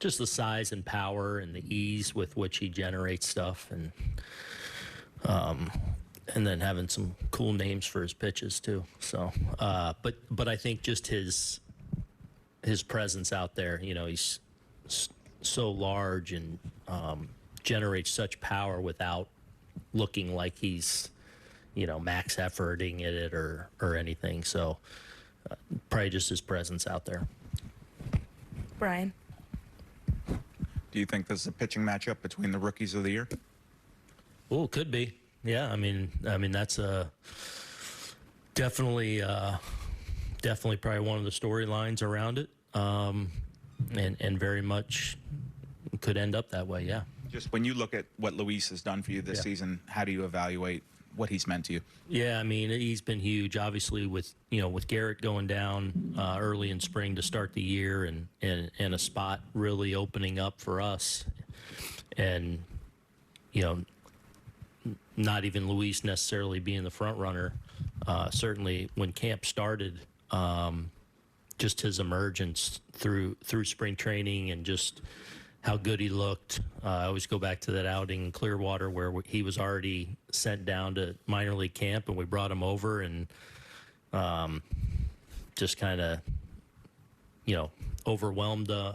just the size and power and the ease with which he generates stuff, and then having some cool names for his pitches too. So, but I think just his presence out there, he's so large and generates such power without looking like he's, max efforting it or anything. So, probably just his presence out there. Brian. Do you think this is a pitching matchup between the rookies of the year? Oh, could be. Yeah, I mean that's definitely probably one of the storylines around it, and very much could end up that way. Yeah. Just when you look at what Luis has done for you this season, how do you evaluate what he's meant to you? Yeah, I mean he's been huge. Obviously, with Garrett going down early in spring to start the year, and a spot really opening up for us, and not even Luis necessarily being the front runner. Certainly when camp started, just his emergence through spring training and just how good he looked. I always go back to that outing in Clearwater where he was already sent down to minor league camp, and we brought him over and just kind of, overwhelmed the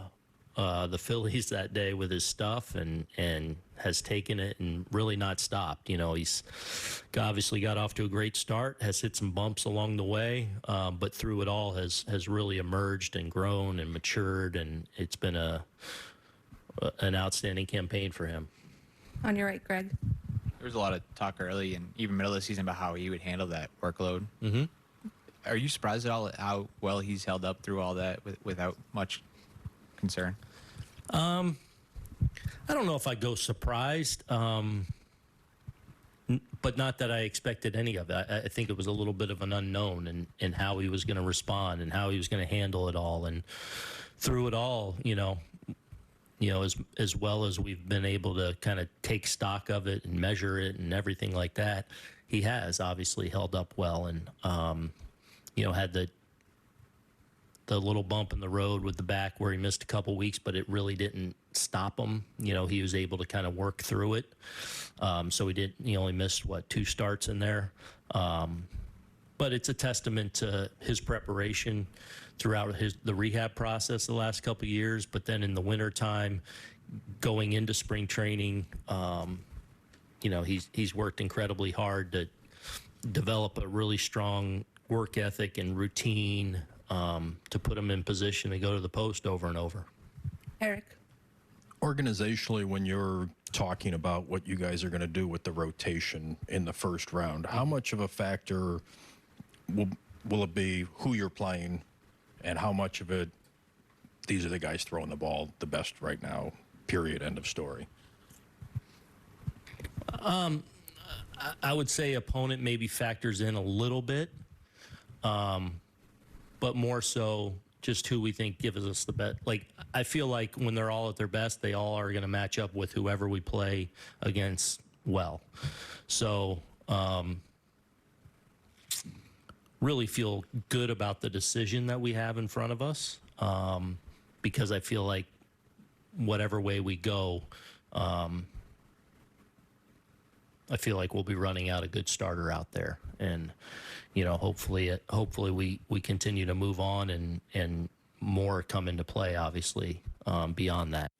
Phillies that day with his stuff, and has taken it and really not stopped. He's obviously got off to a great start, has hit some bumps along the way, but through it all has really emerged and grown and matured, and it's been an outstanding campain for him. On your right, Greg. There was a lot of talk early and even middle of the season about how he would handle that workload. Mm-hmm. Are you surprised at all at how well he's held up through all that without much concern? I don't know if I go surprised, but not that I expected any of it. I think it was a little bit of an unknown in how he was going to respond and how he was going to handle it all. And through it all, as well as we've been able to kind of take stock of it and measure it and everything like that, he has obviously held up well, and had the little bump in the road with the back where he missed a couple weeks, but it really didn't stop him. He was able to kind of work through it. So he only missed 2 starts in there. But it's a testament to his preparation throughout the rehab process the last couple of years. But then in the wintertime, going into spring training, he's worked incredibly hard to develop a really strong work ethic and routine, to put him in position to go to the post over and over. Eric. Organizationally, when you're talking about what you guys are going to do with the rotation in the first round, how much of a factor will it be who you're playing, and how much of it these are the guys throwing the ball the best right now, period, end of story? I would say opponent maybe factors in a little bit, but more so just who we think gives us the best. Like, I feel like when they're all at their best, they all are going to match up with whoever we play against well. So really feel good about the decision that we have in front of us, because I feel like whatever way we go, I feel like we'll be running out a good starter out there, and hopefully we continue to move on and more come into play, obviously, beyond that.